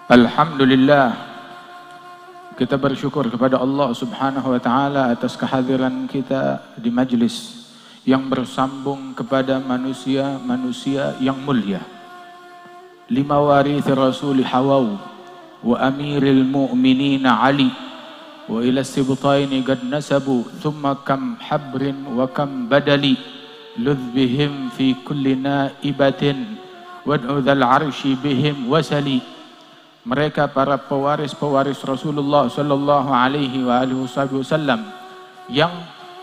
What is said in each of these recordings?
Alhamdulillah, kita bersyukur kepada Allah Subhanahu wa taala atas kehadiran kita di majlis yang bersambung kepada manusia-manusia yang mulia. Lima warith Rasul Hawau wa Amiril Mu'minin Ali wa ila sibtaini qad nasabu thumma kam habrin wa kam badali ludh bihim fi kulli naibatin wad'u dhal arshi bihim wasali. Mereka para pewaris-pewaris Rasulullah sallallahu alaihi wasallam yang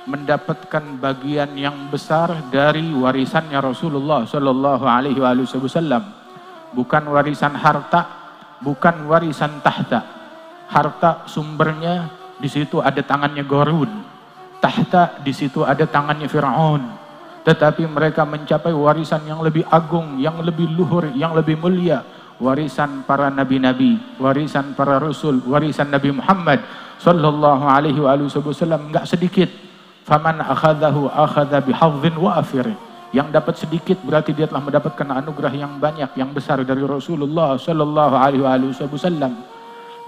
mendapatkan bagian yang besar dari warisannya Rasulullah sallallahu alaihi wasallam. Bukan warisan harta, bukan warisan tahta. Harta sumbernya di situ ada tangannya Qarun. Tahta di situ ada tangannya Firaun. Tetapi mereka mencapai warisan yang lebih agung, yang lebih luhur, yang lebih mulia. Warisan para nabi-nabi, warisan para rasul, warisan Nabi Muhammad sallallahu alaihi wasallam enggak sedikit. Faman akhadahu akhadha bihadhin wa afir. Yang dapat sedikit berarti dia telah mendapatkan anugerah yang banyak, yang besar dari Rasulullah sallallahu alaihi wasallam.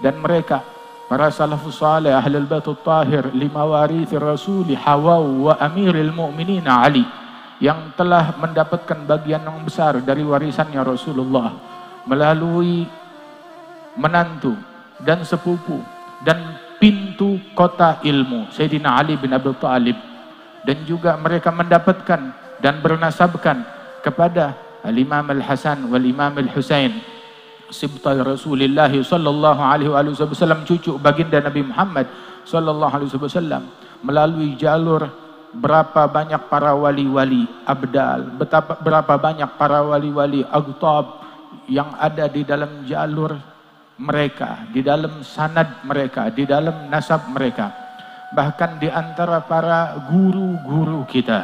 Dan mereka para salafus saleh ahlul baitul tahir lima warithi Rasul Hawa wa Amiril Mu'minin Ali yang telah mendapatkan bagian yang besar dari warisannya Rasulullah melalui menantu dan sepupu dan pintu kota ilmu Sayyidina Ali bin Abi Thalib, dan juga mereka mendapatkan dan bernasabkan kepada Al-Imam Al-Hasan wal Imam Al-Husain sibtai Rasulullah sallallahu alaihi wasallam, cucu baginda Nabi Muhammad sallallahu alaihi wasallam, melalui jalur berapa banyak para wali-wali abdal, berapa banyak para wali-wali agtab yang ada di dalam jalur mereka, di dalam sanad mereka, di dalam nasab mereka. Bahkan di antara para guru-guru kita,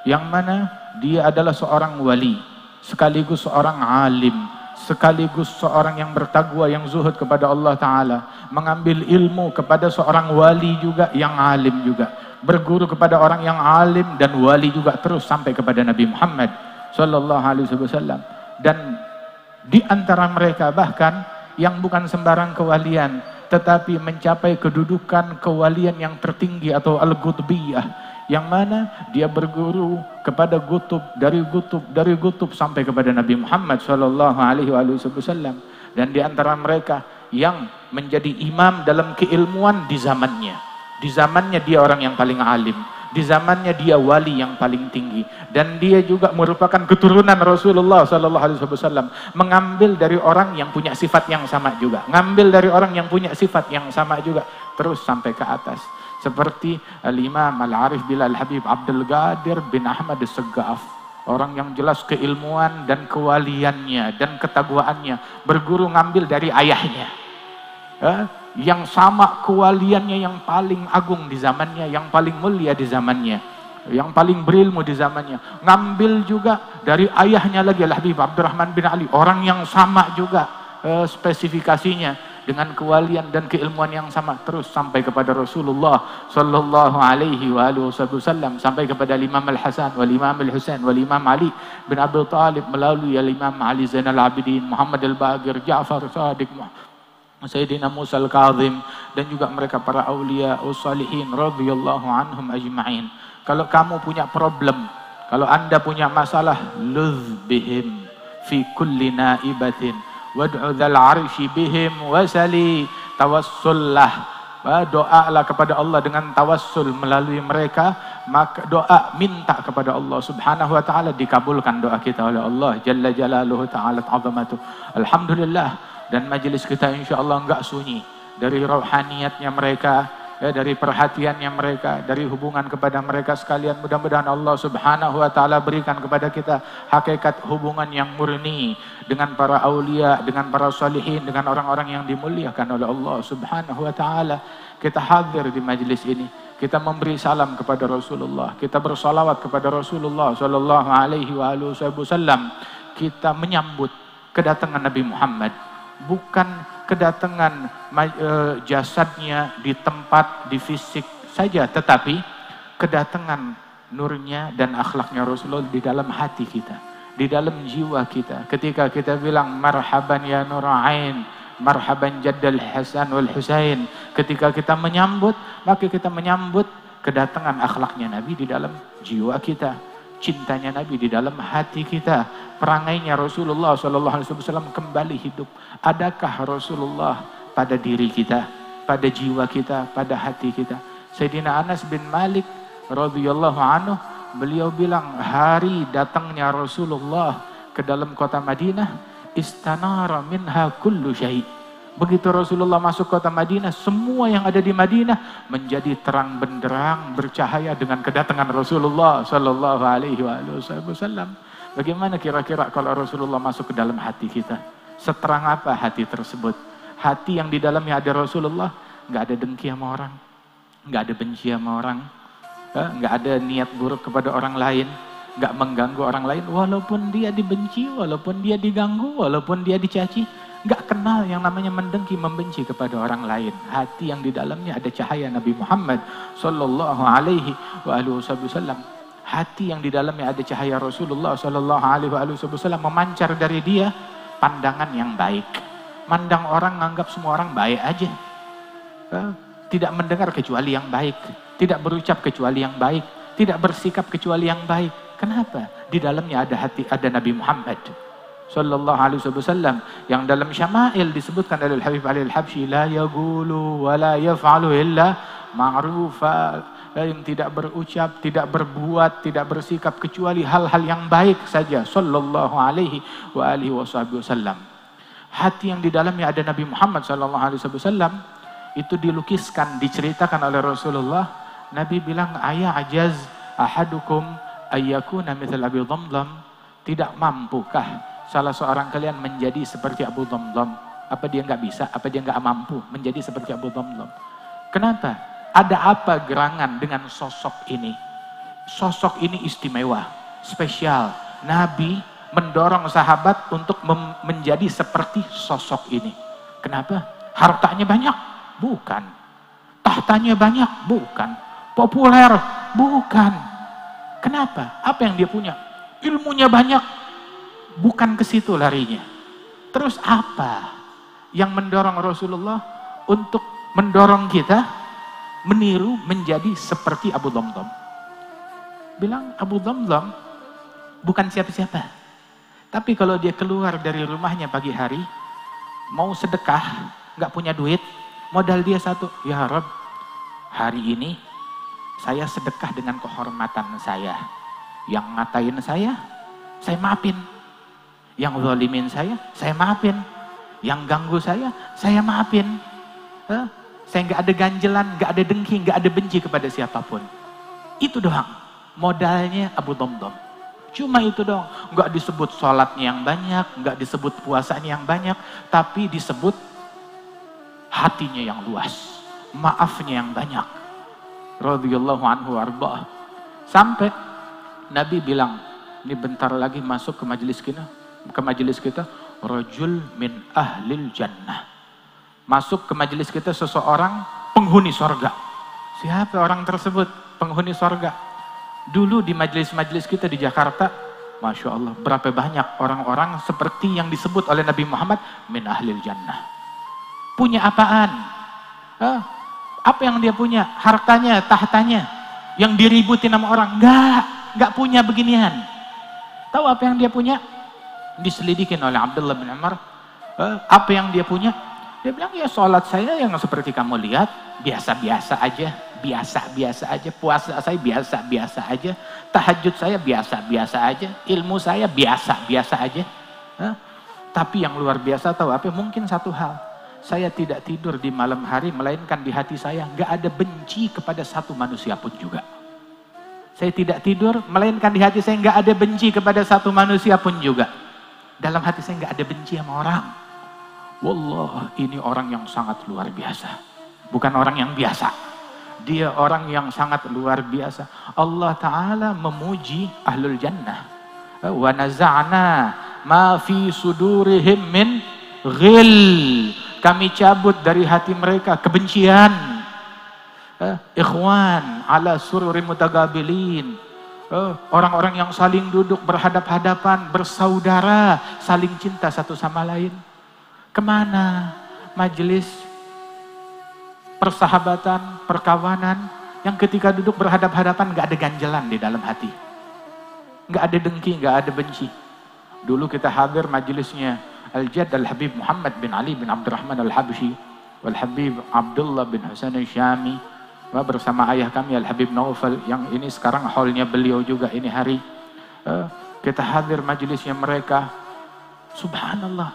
yang mana dia adalah seorang wali, sekaligus seorang alim, sekaligus seorang yang bertakwa, yang zuhud kepada Allah Ta'ala, mengambil ilmu kepada seorang wali juga, yang alim juga, berguru kepada orang yang alim dan wali juga, terus sampai kepada Nabi Muhammad sallallahu alaihi wasallam. Dan di antara mereka bahkan yang bukan sembarang kewalian, tetapi mencapai kedudukan kewalian yang tertinggi atau al-Qutbiyah, yang mana dia berguru kepada gutub dari gutub sampai kepada Nabi Muhammad sallallahu alaihi wasallam. Dan di antara mereka yang menjadi imam dalam keilmuan di zamannya. Di zamannya dia orang yang paling alim. Di zamannya dia wali yang paling tinggi, dan dia juga merupakan keturunan Rasulullah sallallahu alaihi wasallam, mengambil dari orang yang punya sifat yang sama juga, ngambil dari orang yang punya sifat yang sama juga, terus sampai ke atas. Seperti Al-Imam Al-Arif Bilal Habib Abdul Qadir bin Ahmad As-Saggaf, orang yang jelas keilmuan dan kewaliannya dan ketakwaannya, berguru ngambil dari ayahnya. Yang sama kewaliannya, yang paling agung di zamannya, yang paling mulia di zamannya, yang paling berilmu di zamannya, ngambil juga dari ayahnya lagi, Al-Habib Abdurrahman bin Ali, orang yang sama juga spesifikasinya dengan kewalian dan keilmuan yang sama, terus sampai kepada Rasulullah sallallahu alaihi wasallam, sampai kepada Imam Al-Hasan wal Imam Al-Husain wal Imam Ali bin Abi Thalib, melalui Imam Ali Zainal Abidin, Muhammad Al-Baqir, Ja'far Shadiq, Sayyidina Musa Al-Kazim, dan juga mereka para awliya ussalihin radhiyallahu anhum ajma'in. Kalau kamu punya problem, kalau anda punya masalah, ludh bihim fi kulli naibatin wad'u dhal arshi bihim wasali, tawassullah, doalah kepada Allah dengan tawassul melalui mereka, maka doa minta kepada Allah Subhanahu wa taala, dikabulkan doa kita oleh Allah jalla jalaluhu ta'ala azamatu. Alhamdulillah. Dan majelis kita insya Allah enggak sunyi dari rohaniatnya mereka, ya, dari perhatiannya mereka, dari hubungan kepada mereka sekalian. Mudah-mudahan Allah Subhanahu wa taala berikan kepada kita hakikat hubungan yang murni dengan para aulia, dengan para salihin, dengan orang-orang yang dimuliakan oleh Allah Subhanahu wa taala. Kita hadir di majelis ini, kita memberi salam kepada Rasulullah, kita bersalawat kepada Rasulullah sallallahu alaihi wasallam. Kita menyambut kedatangan Nabi Muhammad, bukan kedatangan jasadnya di tempat, di fisik saja, tetapi kedatangan nurnya dan akhlaknya Rasulullah di dalam hati kita, di dalam jiwa kita. Ketika kita bilang marhaban ya nur ain, marhaban jaddal Hasan wal Husain. Ketika kita menyambut, maka kita menyambut kedatangan akhlaknya Nabi di dalam jiwa kita, cintanya Nabi di dalam hati kita, perangainya Rasulullah SAW kembali hidup. Adakah Rasulullah pada diri kita, pada jiwa kita, pada hati kita? Sayyidina Anas bin Malik radhiyallahu anhu, beliau bilang, hari datangnya Rasulullah ke dalam kota Madinah, istanara minha kullu syai'. Begitu Rasulullah masuk kota Madinah, semua yang ada di Madinah menjadi terang benderang, bercahaya dengan kedatangan Rasulullah sallallahu alaihi wasallam. Bagaimana kira-kira kalau Rasulullah masuk ke dalam hati kita? Seterang apa hati tersebut? Hati yang di dalamnya ada Rasulullah, nggak ada dengki sama orang, nggak ada benci sama orang, nggak ada niat buruk kepada orang lain, nggak mengganggu orang lain, walaupun dia dibenci, walaupun dia diganggu, walaupun dia dicaci, nggak kenal yang namanya mendengki, membenci kepada orang lain. Hati yang di dalamnya ada cahaya Nabi Muhammad sallallahu alaihi wasallam. Hati yang di dalamnya ada cahaya Rasulullah sallallahu alaihi wasallam, memancar dari dia pandangan yang baik. Mandang orang, nganggap semua orang baik aja. Tidak mendengar kecuali yang baik, tidak berucap kecuali yang baik, tidak bersikap kecuali yang baik. Kenapa? Di dalamnya ada hati, ada Nabi Muhammad sallallahu alaihi wasallam yang dalam syama'il disebutkan oleh Habib Ali Al-Habsyi, la yaqulu wa la yaf'alu illa ma'rufa, yang tidak berucap, tidak berbuat, tidak bersikap kecuali hal-hal yang baik saja, sallallahu alaihi wasallam. Hati yang di dalamnya ada Nabi Muhammad sallallahu alaihi wasallam itu dilukiskan, diceritakan oleh Rasulullah. Nabi bilang, ayah ajaz ahadukum ayyakuna mithal Abi Dhamdham, tidak mampukah salah seorang kalian menjadi seperti Abu Dhamdham? Apa dia nggak bisa? Apa dia nggak mampu menjadi seperti Abu Dhamdham? Kenapa? Ada apa gerangan dengan sosok ini? Sosok ini istimewa, spesial. Nabi mendorong sahabat untuk menjadi seperti sosok ini. Kenapa? Hartanya banyak? Bukan. Tahtanya banyak? Bukan. Populer? Bukan. Kenapa? Apa yang dia punya? Ilmunya banyak? Bukan ke situ larinya. Terus apa yang mendorong Rasulullah untuk mendorong kita meniru menjadi seperti Abu Dhamdham? Bilang Abu Dhamdham bukan siapa-siapa. Tapi kalau dia keluar dari rumahnya pagi hari, mau sedekah, nggak punya duit, modal dia satu, ya Rabb, hari ini saya sedekah dengan kehormatan saya. Yang ngatain saya maafin. Yang zalimin saya maafin. Yang ganggu saya maafin. Saya nggak ada ganjelan, nggak ada dengki, nggak ada benci kepada siapapun. Itu doang modalnya Abu Dhamdham. Cuma itu doang. Nggak disebut sholatnya yang banyak, nggak disebut puasanya yang banyak, tapi disebut hatinya yang luas, maafnya yang banyak. Radhiyallahu anhu warḍah. Sampai Nabi bilang, ini bentar lagi masuk ke majelis kita, rajul min ahlil jannah. Masuk ke majelis kita seseorang penghuni sorga. Siapa orang tersebut? Penghuni sorga. Dulu di majelis-majelis kita di Jakarta, Masya Allah, berapa banyak orang-orang seperti yang disebut oleh Nabi Muhammad min ahlil jannah. Punya apaan? Apa yang dia punya? Hartanya, tahtanya, yang diributin sama orang. Enggak punya beginian. Tahu apa yang dia punya? Diselidikin oleh Abdullah bin Umar. Apa yang dia punya? Dia bilang, ya sholat saya yang seperti kamu lihat, biasa-biasa aja. Biasa-biasa aja. Puasa saya biasa-biasa aja. Tahajud saya biasa-biasa aja. Ilmu saya biasa-biasa aja. Tapi yang luar biasa tahu apa? Mungkin satu hal. Saya tidak tidur di malam hari, melainkan di hati saya nggak ada benci kepada satu manusia pun juga. Saya tidak tidur, melainkan di hati saya nggak ada benci kepada satu manusia pun juga. Dalam hati saya nggak ada benci sama orang. Wallah, ini orang yang sangat luar biasa. Bukan orang yang biasa. Dia orang yang sangat luar biasa. Allah Ta'ala memuji ahlul jannah. Wa naza'na ma fi sudurihim min ghil. Kami cabut dari hati mereka kebencian. Ikhwan ala sururi mutagabilin. Orang-orang yang saling duduk berhadap-hadapan, bersaudara, saling cinta satu sama lain. Kemana? majelis persahabatan, perkawanan, yang ketika duduk berhadap-hadapan gak ada ganjelan di dalam hati. Gak ada dengki, gak ada benci. Dulu kita hadir majelisnya Al-Jadd Al-Habib Muhammad bin Ali bin Abdurrahman Al-Habsyi, Wal-Habib Abdullah bin Hasan Al-Syami, bersama ayah kami Al-Habib Naufal, yang ini sekarang haulnya beliau juga ini hari. Kita hadir majelisnya mereka. Subhanallah,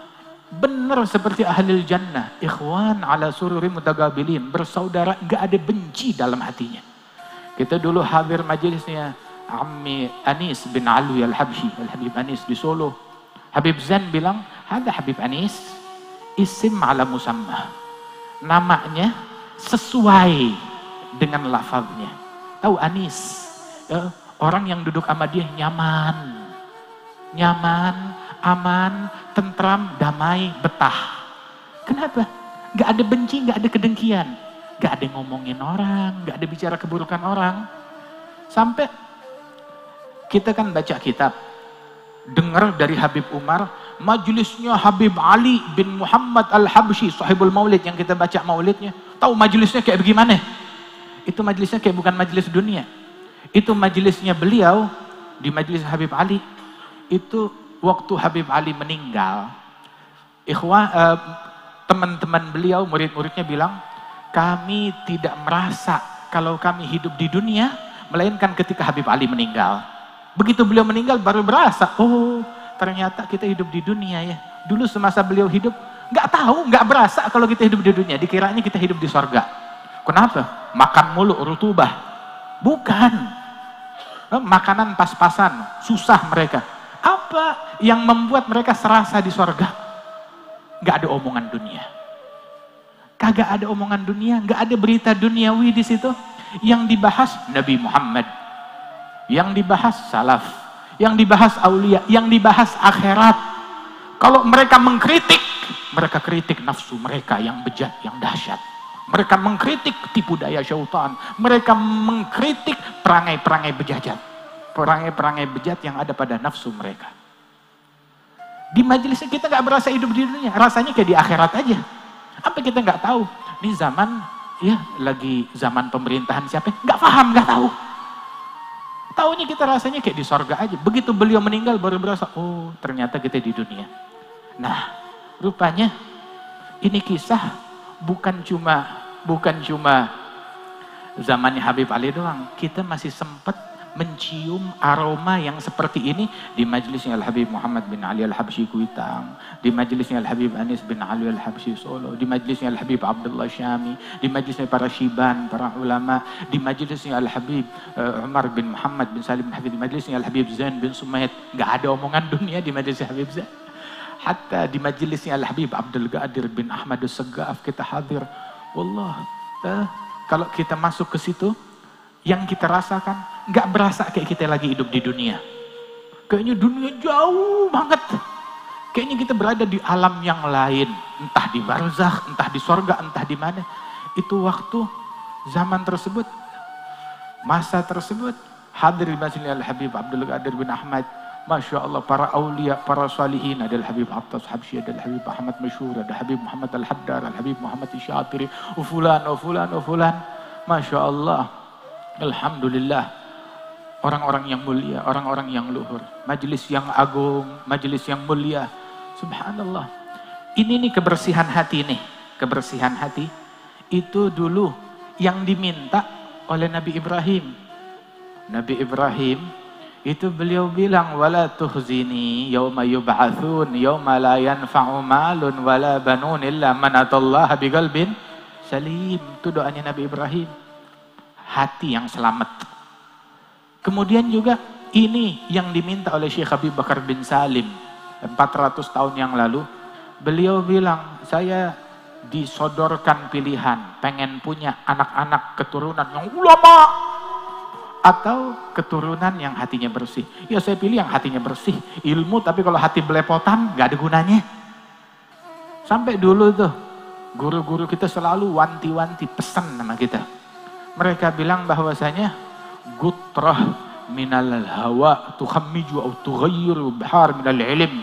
benar seperti ahlul jannah, ikhwan ala sururi mutagabilin, bersaudara, gak ada benci dalam hatinya. Kita dulu hadir majelisnya Ammi Anis bin Alwi Al-Habsyi, Al-Habib Anis di Solo. Habib Zain bilang, ada Habib Anis isim ala musamma, namanya sesuai dengan lafaznya. Tahu Anis, orang yang duduk sama dia nyaman, aman, tentram, damai, betah. Kenapa? Gak ada benci, gak ada kedengkian, gak ada ngomongin orang, gak ada bicara keburukan orang. Sampai kita kan baca kitab, dengar dari Habib Umar, majelisnya Habib Ali bin Muhammad Al-Habsyi, sahibul maulid, yang kita baca maulidnya. Tahu majelisnya kayak bagaimana? Itu majelisnya kayak bukan majelis dunia. Itu majelisnya beliau di majelis Habib Ali. Itu waktu Habib Ali meninggal, teman-teman beliau, murid-muridnya bilang, kami tidak merasa kalau kami hidup di dunia, melainkan ketika Habib Ali meninggal. Begitu beliau meninggal baru berasa, oh ternyata kita hidup di dunia ya. Dulu semasa beliau hidup, nggak tahu, nggak berasa kalau kita hidup di dunia. Dikiranya kita hidup di sorga. Kenapa? Makan mulu, rutubah. Bukan. Makanan pas-pasan, susah mereka. Apa yang membuat mereka serasa di sorga? Nggak ada omongan dunia. Kagak ada omongan dunia, nggak ada berita duniawi di situ. Yang dibahas Nabi Muhammad, yang dibahas salaf, yang dibahas aulia, yang dibahas akhirat. Kalau mereka mengkritik, mereka kritik nafsu mereka yang bejat, yang dahsyat. Mereka mengkritik tipu daya syaitan. Mereka mengkritik perangai-perangai bejat, perangai-perangai bejat yang ada pada nafsu mereka. Di majelisnya kita nggak berasa hidup di dunia, rasanya kayak di akhirat aja. Apa kita nggak tahu? Ini zaman, ya lagi zaman pemerintahan siapa? Nggak paham, nggak tahu. Taunya kita rasanya kayak di sorga aja. Begitu beliau meninggal baru berasa, oh ternyata kita di dunia. Nah, rupanya ini kisah bukan cuma zamannya Habib Ali doang. Kita masih sempat mencium aroma yang seperti ini di majelisnya Al-Habib Muhammad bin Ali Al-Habsyi Kuitang, di majelisnya Al-Habib Anis bin Ali Al-Habsyi Solo, di majelisnya Al-Habib Abdullah Syami, di majelisnya para syiban, para ulama, di majelisnya Al-Habib Umar bin Muhammad bin Salim bin Hafidh, di majelisnya Al-Habib Zain bin Sumaid. Gak ada omongan dunia di majelisnya Habib Zain. Hatta di majelisnya Al-Habib Abdul Qadir bin Ahmad As-Saggaf kita hadir. Wallah, kalau kita masuk ke situ, yang kita rasakan nggak berasa kayak kita lagi hidup di dunia. Kayaknya dunia jauh banget. Kayaknya kita berada di alam yang lain, entah di barzakh, entah di sorga, entah di mana. Itu waktu zaman tersebut, masa tersebut, hadir di majelis Al-Habib Abdul Qadir bin Ahmad. Masya Allah, para aulia, para salihin, ada Al-Habib Abtas Habsyi, ada Al-Habib Ahmad Masyhur, ada Habib Muhammad Al-Haddar, Al-Habib Muhammad Isyatiri, ufulan. Masya Allah, alhamdulillah, orang-orang yang mulia, orang-orang yang luhur, majelis yang agung, majelis yang mulia. Subhanallah. Ini nih kebersihan hati nih, kebersihan hati itu dulu yang diminta oleh Nabi Ibrahim. Nabi Ibrahim itu beliau bilang, wala tuhzini yauma yub'atsun yauma la yanfa'u malun wala banun illa man atallaha biqalbin salim. Itu doanya Nabi Ibrahim. Hati yang selamat. Kemudian juga ini yang diminta oleh Syekh Habib Bakar bin Salim 400 tahun yang lalu. Beliau bilang, saya disodorkan pilihan, pengen punya anak-anak keturunan yang ulama atau keturunan yang hatinya bersih. Ya saya pilih yang hatinya bersih, ilmu, tapi kalau hati belepotan gak ada gunanya. Sampai dulu tuh guru-guru kita selalu wanti-wanti pesan sama kita. Mereka bilang bahwasanya gutrah minal hawa tukhammiju au tughayyiru bihar minal ilm.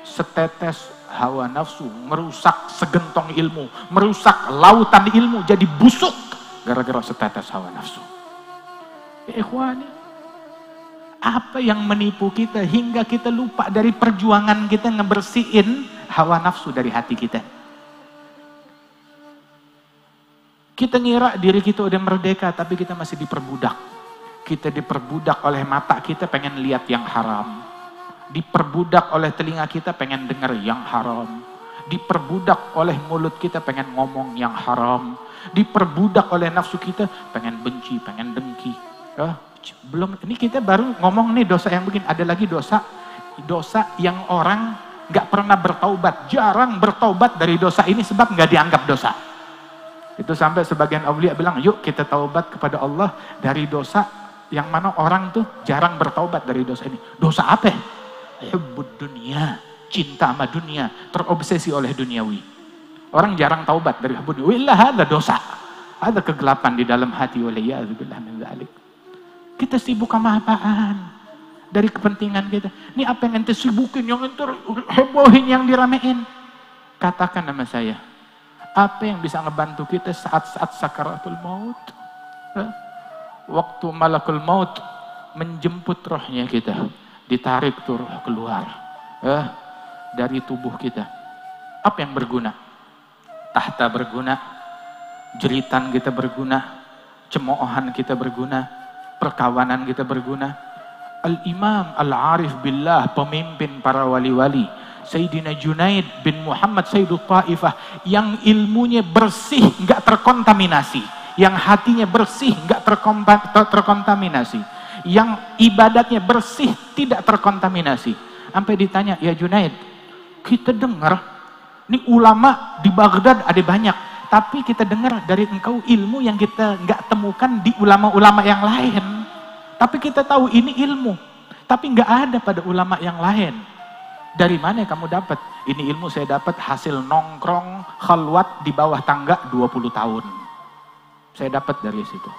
Setetes hawa nafsu, merusak segentong ilmu, merusak lautan ilmu jadi busuk gara-gara setetes hawa nafsu. Ya ikhwani, apa yang menipu kita hingga kita lupa dari perjuangan kita ngebersihin hawa nafsu dari hati kita. Kita ngira diri kita udah merdeka, tapi kita masih diperbudak. Kita diperbudak oleh mata kita pengen lihat yang haram. Diperbudak oleh telinga kita pengen dengar yang haram. Diperbudak oleh mulut kita pengen ngomong yang haram. Diperbudak oleh nafsu kita pengen benci, pengen dengki. Belum, ini kita baru ngomong nih dosa yang begini. Ada lagi dosa yang orang gak pernah bertaubat. Jarang bertaubat dari dosa ini sebab gak dianggap dosa. Itu sampai sebagian awliya bilang, yuk kita taubat kepada Allah dari dosa yang mana orang tuh jarang bertaubat dari dosa ini. Dosa apa? Hubbud dunia, cinta sama dunia, terobsesi oleh duniawi. Orang jarang taubat dari hubbud dunia. Willah ada dosa, ada kegelapan di dalam hati. Waliyadzubillah min dzalik. Kita sibuk sama apaan? Dari kepentingan kita. Ini apa yang ente sibukin, yang ente hebohin, yang diramein. Katakan sama saya, apa yang bisa ngebantu kita saat-saat sakaratul maut? Waktu malakul maut menjemput rohnya kita, ditarik tuh roh keluar dari tubuh kita. Apa yang berguna? Tahta berguna, jeritan kita berguna, cemoohan kita berguna, perkawanan kita berguna. Al-Imam Al-Arif Billah, pemimpin para wali-wali, Sayyidina Junaid bin Muhammad Sayyidul Taifah, yang ilmunya bersih, nggak terkontaminasi, yang hatinya bersih, nggak terkontaminasi, yang ibadatnya bersih, tidak terkontaminasi. Sampai ditanya, ya Junaid, kita dengar, ini ulama di Baghdad ada banyak, tapi kita dengar dari engkau ilmu yang kita nggak temukan di ulama-ulama yang lain. Tapi kita tahu ini ilmu, tapi nggak ada pada ulama yang lain. Dari mana kamu dapat? Ini ilmu saya dapat hasil nongkrong khalwat di bawah tangga 20 tahun. Saya dapat dari situ.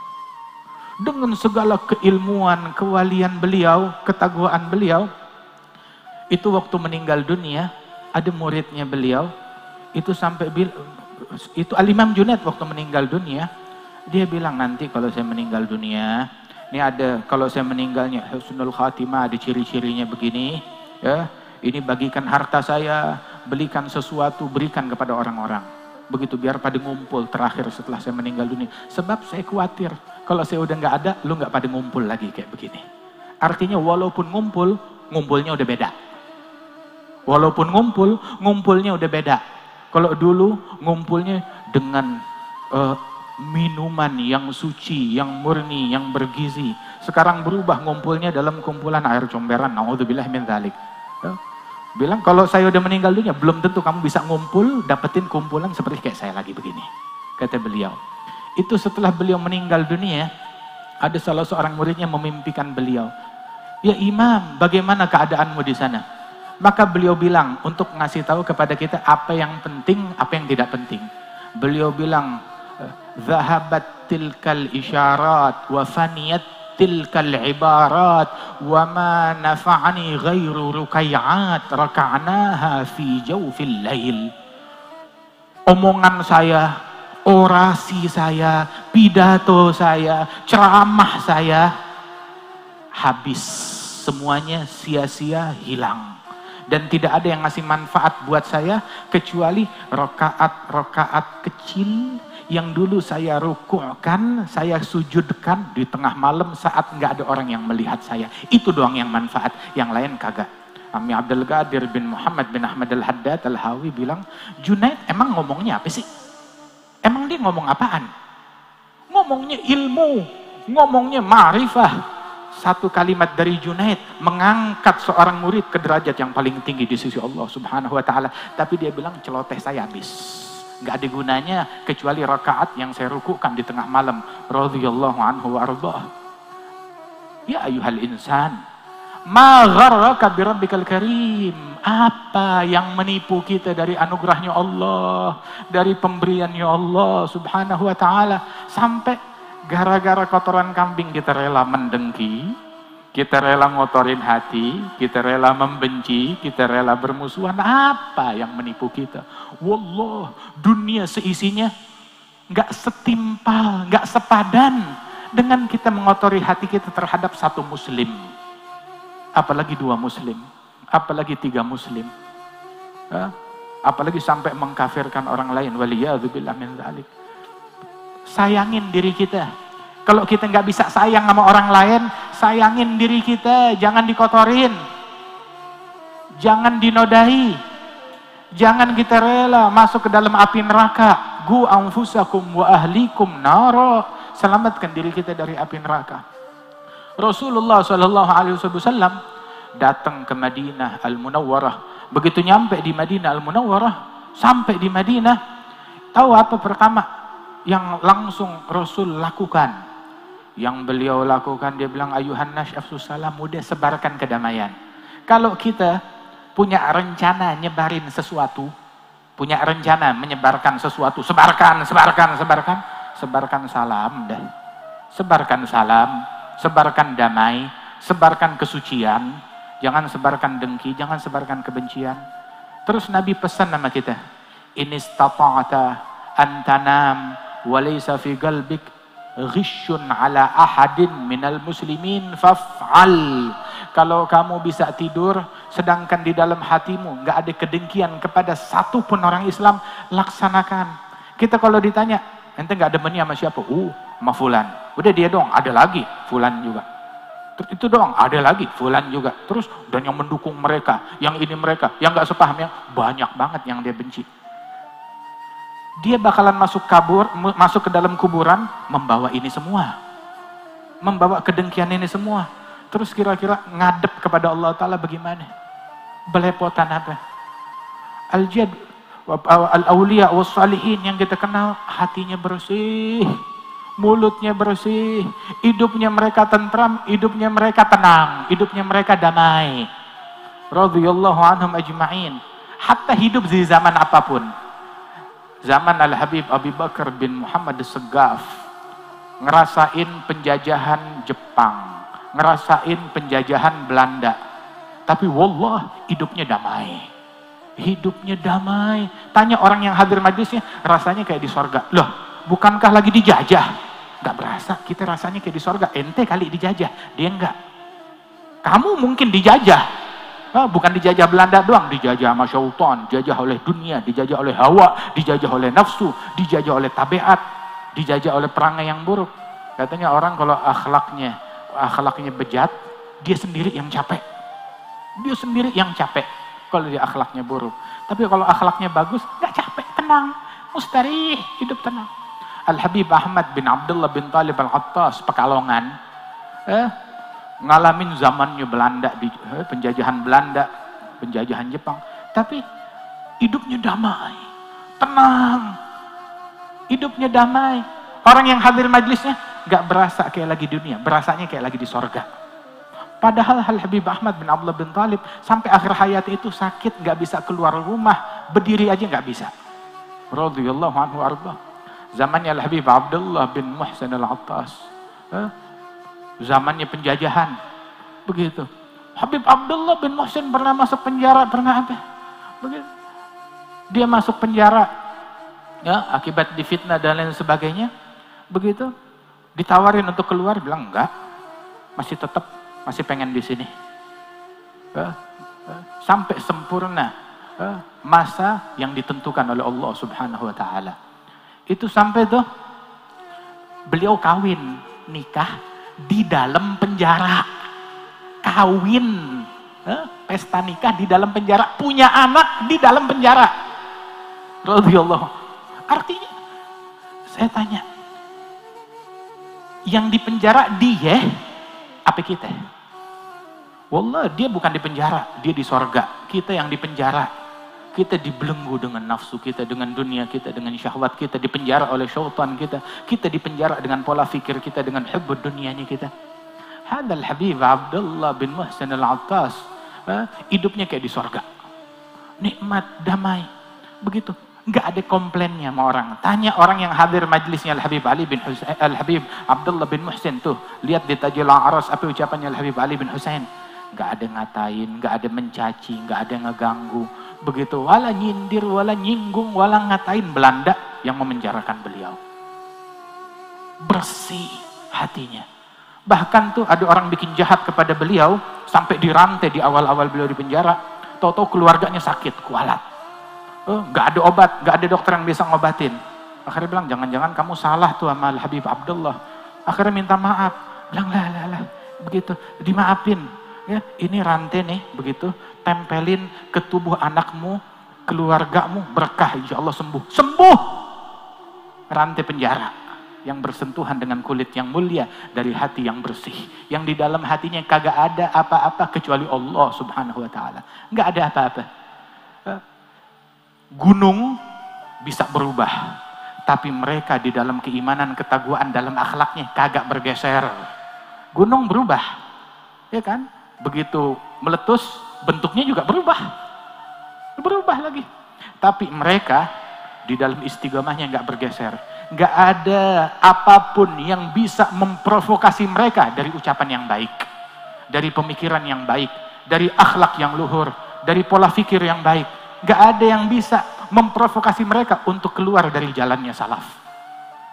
Dengan segala keilmuan, kewalian beliau, ketaguhan beliau, itu waktu meninggal dunia, ada muridnya beliau, itu sampai itu Al-Imam Junaid waktu meninggal dunia, dia bilang nanti kalau saya meninggal dunia, ini ada, kalau saya meninggalnya husnul khatimah, ada ciri-cirinya begini, ya. Ini bagikan harta saya, belikan sesuatu, berikan kepada orang-orang. Begitu biar pada ngumpul terakhir setelah saya meninggal dunia. Sebab saya khawatir, kalau saya udah nggak ada, lu nggak pada ngumpul lagi kayak begini. Artinya walaupun ngumpul, ngumpulnya udah beda. Walaupun ngumpul, ngumpulnya udah beda. Kalau dulu ngumpulnya dengan minuman yang suci, yang murni, yang bergizi. Sekarang berubah ngumpulnya dalam kumpulan air comberan. Naudzubillah min dzalik. Bilang kalau saya udah meninggal dunia belum tentu kamu bisa ngumpul dapetin kumpulan seperti kayak saya lagi begini, kata beliau. Itu setelah beliau meninggal dunia, ada salah seorang muridnya memimpikan beliau, ya Imam, bagaimana keadaanmu di sana? Maka beliau bilang untuk ngasih tahu kepada kita apa yang penting, apa yang tidak penting. Beliau bilang, zahabat tilkal isyarat wa faniyat tilkal ibarat wa ma nafa'ani ghairu rukai'at raka'naha fi jawfil lail. Omongan saya, orasi saya, pidato saya, ceramah saya habis, semuanya sia-sia, hilang, dan tidak ada yang ngasih manfaat buat saya kecuali rokaat-rokaat kecil yang dulu saya rukukkan, saya sujudkan di tengah malam saat nggak ada orang yang melihat saya. Itu doang yang manfaat, yang lain kagak. Ami Abdul Qadir bin Muhammad bin Ahmad Al-Haddad Al-Hawi bilang, Junaid emang ngomongnya apa sih? Emang dia ngomong apaan? Ngomongnya ilmu, ngomongnya ma'rifah. Satu kalimat dari Junaid mengangkat seorang murid ke derajat yang paling tinggi di sisi Allah Subhanahu wa taala. Tapi dia bilang celoteh saya habis. Nggak ada gunanya kecuali rakaat yang saya rukukan di tengah malam. Radhiyallahu anhu wa ardhah. Ya ayuhal insan, ma gharraka bi rabbikal karim. Apa yang menipu kita dari anugerahnya Allah, dari pemberiannya Allah Subhanahu wa taala, sampai gara-gara kotoran kambing kita rela mendengki, Kita rela ngotorin hati, kita rela membenci, kita rela bermusuhan. Apa yang menipu kita? Wallah, dunia seisinya nggak setimpal, nggak sepadan dengan kita mengotori hati kita terhadap satu muslim. Apalagi 2 muslim, apalagi 3 muslim. Apalagi sampai mengkafirkan orang lain. Waliyadzubillah min dzalik. Sayangin diri kita. Kalau kita nggak bisa sayang sama orang lain, sayangin diri kita, jangan dikotorin, jangan dinodai, jangan kita rela masuk ke dalam api neraka. Gu anfusakum wa ahlikum naro, selamatkan diri kita dari api neraka. Rasulullah SAW datang ke Madinah Al-Munawwarah. Begitu nyampe di Madinah Al-Munawwarah, sampai di Madinah, tahu apa pertama yang langsung Rasul lakukan? Yang beliau lakukan, dia bilang, ayuhan nas afsus salam, udah sebarkan kedamaian. Kalau kita punya rencana nyebarin sesuatu, punya rencana menyebarkan sesuatu, sebarkan salam dah. Sebarkan salam, sebarkan damai, sebarkan kesucian, jangan sebarkan dengki, jangan sebarkan kebencian. Terus Nabi pesan sama kita, in istata'ata an tanam wa laysa fi qalbik ghisyun ala ahadin minal muslimin faf'al. Kalau kamu bisa tidur sedangkan di dalam hatimu nggak ada kedengkian kepada satu pun orang Islam, laksanakan. Kita kalau ditanya, ente nggak demennya sama siapa? Sama fulan. Udah dia dong, ada lagi fulan juga. Terus itu doang, ada lagi fulan juga. Terus dan yang mendukung mereka, yang ini mereka, yang nggak sepaham, yang banyak banget yang dia benci. Dia bakalan masuk ke dalam kuburan membawa ini semua, membawa kedengkian ini semua. Terus kira-kira ngadep kepada Allah Ta'ala bagaimana? Belepotan apa? Al-jad al-awliya was-salihin yang kita kenal, hatinya bersih, mulutnya bersih, hidupnya mereka tentram, hidupnya mereka tenang, hidupnya mereka damai. Radhiyallahu anhum ajma'in. Hatta hidup di zaman apapun. Zaman Al-Habib Abu Bakar bin Muhammad As-Saggaf, ngerasain penjajahan Jepang, ngerasain penjajahan Belanda, tapi wallah hidupnya damai. Hidupnya damai. Tanya orang yang hadir majlisnya, rasanya kayak di sorga. Loh, bukankah lagi dijajah? Gak berasa, kita rasanya kayak di sorga. Ente kali dijajah, dia enggak. Kamu mungkin dijajah. Bukan dijajah Belanda doang, dijajah sama syaitan, dijajah oleh dunia, dijajah oleh hawa, dijajah oleh nafsu, dijajah oleh tabiat, dijajah oleh perangai yang buruk. Katanya orang kalau akhlaknya bejat, dia sendiri yang capek. Dia sendiri yang capek kalau dia akhlaknya buruk. Tapi kalau akhlaknya bagus, gak capek, tenang, mustarih, hidup tenang. Al-Habib Ahmad bin Abdullah bin Talib Al-Attas, Pekalongan, ngalamin zamannya Belanda, penjajahan Belanda, penjajahan Jepang, tapi hidupnya damai, tenang, hidupnya damai. Orang yang hadir majlisnya nggak berasa kayak lagi dunia, berasanya kayak lagi di sorga. Padahal Habib Ahmad bin Abdullah bin Talib sampai akhir hayat itu sakit, nggak bisa keluar rumah, berdiri aja nggak bisa. Radhiyallahu anhu arba. Zamannya Habib Abdullah bin Muhsin Al-Attas, zamannya penjajahan, begitu. Habib Abdullah bin Muhsin pernah masuk penjara, pernah apa? Begitu. Dia masuk penjara, ya, akibat difitnah dan lain sebagainya. Begitu, ditawarin untuk keluar, bilang enggak, masih pengen di sini. Sampai sempurna masa yang ditentukan oleh Allah Subhanahu Wa Taala. Itu sampai tuh beliau kawin, nikah di dalam penjara, kawin, pesta nikah di dalam penjara, punya anak di dalam penjara. Radhiyallahu. Artinya, saya tanya, yang di penjara dia, apa kita? Wallah, dia bukan di penjara, dia di sorga. Kita yang di penjara. Kita dibelenggu dengan nafsu kita, dengan dunia kita, dengan syahwat kita, dipenjara oleh syaitan kita. Kita dipenjara dengan pola fikir kita, dengan hubbud dunianya kita. Hadal Habib Abdullah bin Muhsin Al-Attas, hidupnya kayak di sorga. Nikmat, damai. Begitu. Nggak ada komplainnya sama orang. Tanya orang yang hadir majlisnya Al-Habib Ali bin Husain, Al-Habib Abdullah bin Muhsin tuh. Lihat di Tajul A'ras apa ucapannya Al-Habib Ali bin Husain. Nggak ada ngatain, nggak ada mencaci, nggak ada ngeganggu. Begitu, wala nyindir, wala nyinggung, wala ngatain Belanda yang memenjarakan beliau. Bersih hatinya. Bahkan tuh ada orang bikin jahat kepada beliau, sampai dirantai di awal-awal beliau di penjara. Tahu-tahu keluarganya sakit, kualat. Nggak ada obat, nggak ada dokter yang bisa ngobatin. Akhirnya bilang, jangan-jangan kamu salah tuh sama Al-Habib Abdullah. Akhirnya minta maaf. Bilang, lah, begitu, dimaafin. Ya, ini rantai nih, begitu, tempelin ke tubuh anakmu, keluargamu, berkah, insya Allah sembuh. Sembuh! Rantai penjara yang bersentuhan dengan kulit yang mulia dari hati yang bersih. Yang di dalam hatinya kagak ada apa-apa kecuali Allah Subhanahu wa ta'ala. Nggak ada apa-apa. Gunung bisa berubah, tapi mereka di dalam keimanan, ketakwaan, dalam akhlaknya kagak bergeser. Gunung berubah, ya kan? Begitu meletus, bentuknya juga berubah lagi. Tapi mereka di dalam istiqomahnya nggak bergeser. Nggak ada apapun yang bisa memprovokasi mereka dari ucapan yang baik, dari pemikiran yang baik, dari akhlak yang luhur, dari pola pikir yang baik. Nggak ada yang bisa memprovokasi mereka untuk keluar dari jalannya salaf.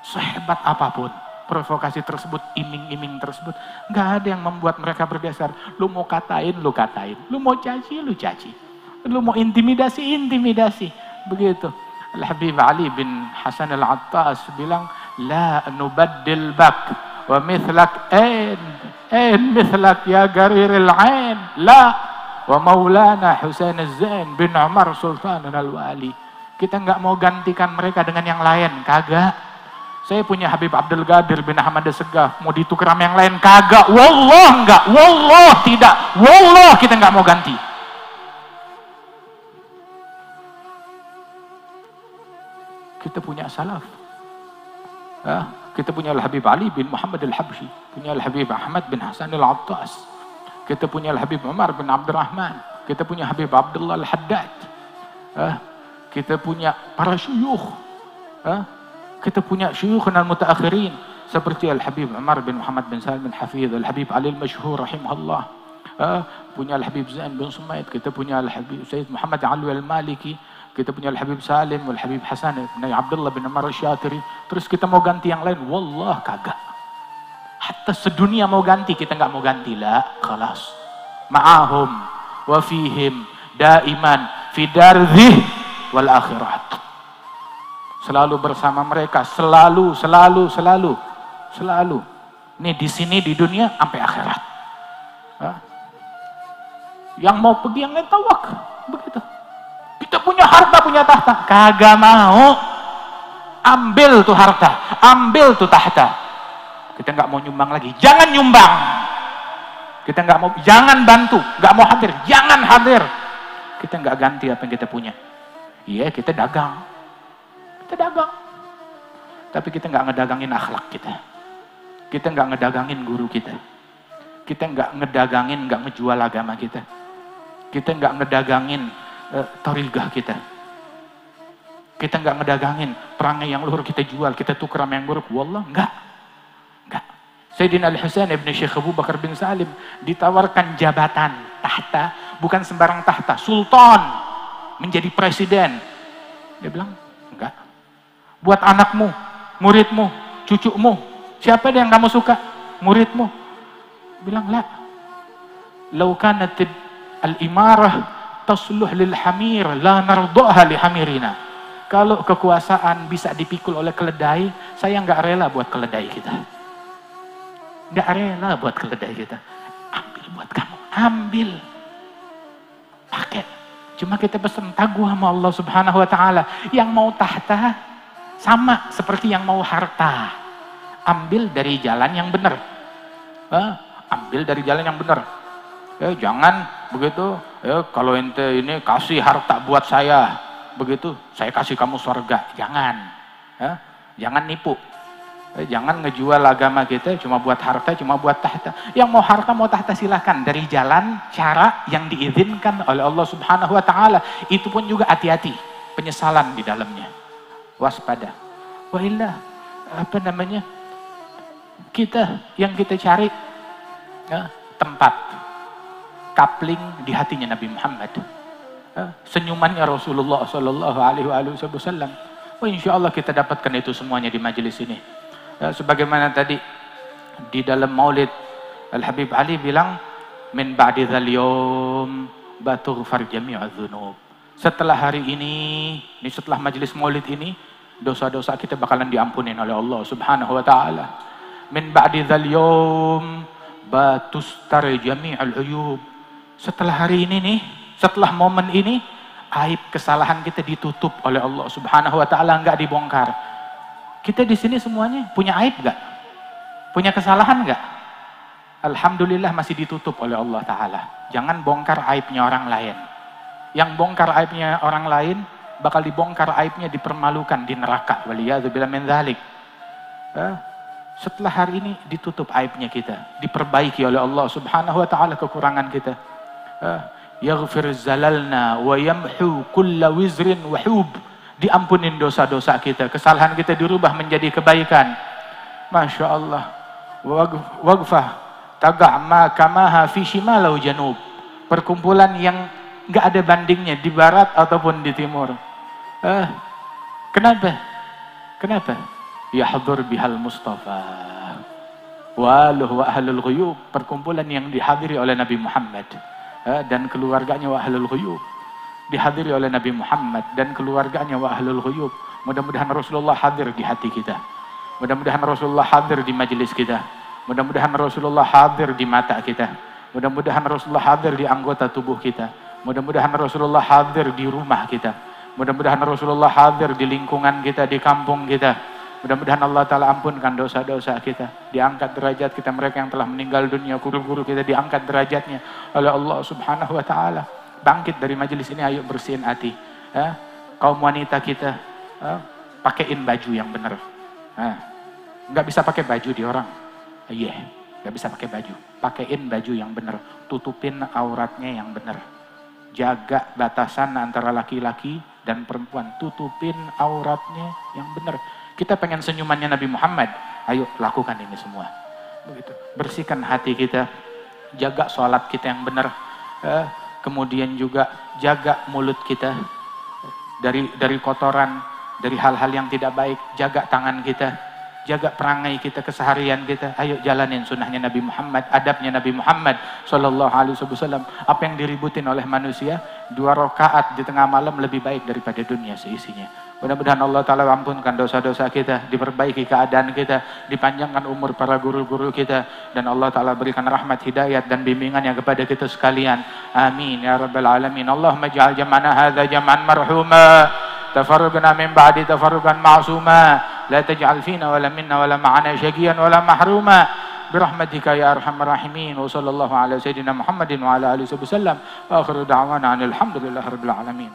Sehebat apapun provokasi tersebut, iming-iming tersebut, nggak ada yang membuat mereka bergeser. Lu mau katain, lu katain. Lu mau caci, lu caci. Lu mau intimidasi, intimidasi. Begitu. Al-Habib Ali bin Hasan Al-Attas bilang, la nubaddil bak wa mithlak ain mithlak ya gariril ain. La wa maulana Husain Az-Zain bin Umar Sultan Al-Wali. Kita nggak mau gantikan mereka dengan yang lain, kagak. Saya punya Habib Abdul Qadir bin Ahmad Segaf, mau ditukar sama yang lain, kagak. Wallah enggak, wallah tidak, wallah kita nggak mau ganti. Kita punya salaf. Kita punya Al-Habib Ali bin Muhammad Al-Habsyi, punya Al-Habib Ahmad bin Hasan Al-Attas, kita punya Al-Habib Umar bin Abdurrahman, kita punya Habib Abdullah Al-Haddad, kita punya para syuyukh, kita punya syuyukh dan mutaakhirin seperti Al-Habib Umar bin Muhammad bin Salim bin Hafidh, Al-Habib Ali Al-Mashhur rahimahullah, punya Al-Habib Zain bin Sumaid, kita punya Al-Habib Sayyid Muhammad Alwi Al-Maliki, kita punya Al-Habib Salim, Al-Habib Hasan bin Abdullah bin Umar Al-Syatiri. Terus kita mau ganti yang lain, wallah kagak. Hatta sedunia mau ganti, kita nggak mau ganti. La, khalas. Ma'ahum wa fihim daiman fi darzih wal akhirat. Selalu bersama mereka, selalu. Nih di sini di dunia sampai akhirat. Yang mau pergi yang lain tawak, begitu. Kita punya harta, punya tahta, kagak mau. Ambil tuh harta, ambil tuh tahta. Kita nggak mau nyumbang lagi, jangan nyumbang. Kita nggak mau, jangan bantu, nggak mau hadir, jangan hadir. Kita nggak ganti apa yang kita punya. Iya, kita dagang. Tapi kita nggak ngedagangin akhlak kita. Kita nggak ngedagangin guru kita. Kita nggak ngedagangin, nggak ngejual agama kita. Kita nggak ngedagangin torigah kita. Kita nggak ngedagangin perangai yang luhur kita jual, kita tukar sama yang buruk. Wallah, enggak. Sayyidina Al-Husain ibn Syekh Abu Bakar bin Salim ditawarkan jabatan, tahta, bukan sembarang tahta, sultan, menjadi presiden. Dia bilang, enggak. Buat anakmu, muridmu, cucumu, siapa yang kamu suka? Muridmu. Bilang, la. Lau kanat al-imarah tasluh lil hamir, la nardoha li hamirina. Kalau kekuasaan bisa dipikul oleh keledai, saya nggak rela buat keledai kita. Nggak rela buat keledai kita. Ambil buat kamu, ambil. Pakai. Cuma kita pesan tagih sama Allah Subhanahu wa ta'ala. Yang mau tahta, sama seperti yang mau harta. Ambil dari jalan yang benar. Ambil dari jalan yang benar. Jangan begitu, kalau ente ini kasih harta buat saya, begitu, saya kasih kamu surga. Jangan. Jangan nipu. Jangan ngejual agama kita cuma buat harta, cuma buat tahta. Yang mau harta, mau tahta silahkan. Dari jalan, cara yang diizinkan oleh Allah Subhanahu wa ta'ala. Itu pun juga hati-hati. penyesalan di dalamnya. Waspada. Wa illa, yang kita cari tempat kapling di hatinya Nabi Muhammad, senyumannya Rasulullah Sallallahu Alaihi Wasallam. Insya Allah kita dapatkan itu semuanya di majelis ini. Sebagaimana tadi di dalam Maulid Al Habib Ali bilang, min ba'di dzal yaum batughfar jami'udz dzunub. Setelah hari ini setelah majelis Maulid ini, dosa-dosa kita bakalan diampunin oleh Allah Subhanahu wa taala. Min ba'di dzal yaum batustar jami'ul uyub. Setelah hari ini nih, setelah momen ini, aib kesalahan kita ditutup oleh Allah Subhanahu wa taala, enggak dibongkar. Kita di sini semuanya punya aib enggak? Punya kesalahan enggak? Alhamdulillah masih ditutup oleh Allah taala. Jangan bongkar aibnya orang lain. Yang bongkar aibnya orang lain bakal dibongkar aibnya, dipermalukan di neraka. Waliyadzubillah min dzalik. Setelah hari ini ditutup aibnya kita, diperbaiki oleh Allah Subhanahu wa taala kekurangan kita. Yaghfir zalalna wa yamhu kulla wizrin wa hub. Diampunin dosa-dosa kita, kesalahan kita dirubah menjadi kebaikan. Masya Allah. Waghfah taga'ma kamaha fi shimalau janub. Perkumpulan yang enggak ada bandingnya di barat ataupun di timur. Kenapa? Yahdur bihal Mustafa waluh wa ahlul ghuyub. Perkumpulan yang dihadiri oleh Nabi Muhammad dan keluarganya wa ahlul ghuyub. Dihadiri oleh Nabi Muhammad dan keluarganya wa ahlul ghuyub. Mudah-mudahan Rasulullah hadir di hati kita. Mudah-mudahan Rasulullah hadir di majelis kita. Mudah-mudahan Rasulullah hadir di mata kita. Mudah-mudahan Rasulullah hadir di anggota tubuh kita. Mudah-mudahan Rasulullah hadir di rumah kita. Mudah-mudahan Rasulullah hadir di lingkungan kita, di kampung kita. Mudah-mudahan Allah Ta'ala ampunkan dosa-dosa kita. Diangkat derajat kita, mereka yang telah meninggal dunia, guru-guru kita diangkat derajatnya oleh Allah Subhanahu wa Ta'ala. Bangkit dari majelis ini, ayo bersihin hati. Kaum wanita kita, pakein baju yang benar. Nggak bisa pakai baju di orang. Nggak bisa pakai baju. Pakein baju yang benar. Tutupin auratnya yang benar. Jaga batasan antara laki-laki dan perempuan. Tutupin auratnya yang benar. Kita pengen senyumannya Nabi Muhammad. Ayo lakukan ini semua. Begitu. Bersihkan hati kita. Jaga sholat kita yang benar. Kemudian juga jaga mulut kita dari kotoran, dari hal-hal yang tidak baik. Jaga tangan kita, jaga perangai kita, keseharian kita. Ayo jalanin sunnahnya Nabi Muhammad, adabnya Nabi Muhammad Sallallahu Alaihi Wasallam. Apa yang diributin oleh manusia, 2 rakaat di tengah malam lebih baik daripada dunia seisinya. Mudah-mudahan Allah Ta'ala ampunkan dosa-dosa kita, diperbaiki keadaan kita, dipanjangkan umur para guru-guru kita, dan Allah Ta'ala berikan rahmat, hidayat, dan bimbingannya kepada kita sekalian. Amin ya Rabbal Alamin. Allahumma ja'al jam'ana hadha jam'an marhuma, tafarruqna min ba'di tafarruqan ma'suma, la taj'al fina wala minna wala ma'ana syaqiyan wala mahruma, birahmatika ya arhamar rahimin. Wa sallallahu ala sayyidina Muhammadin wa ala alihi wasallam. Wa akhiru da'wana alhamdulillahi rabbil alamin.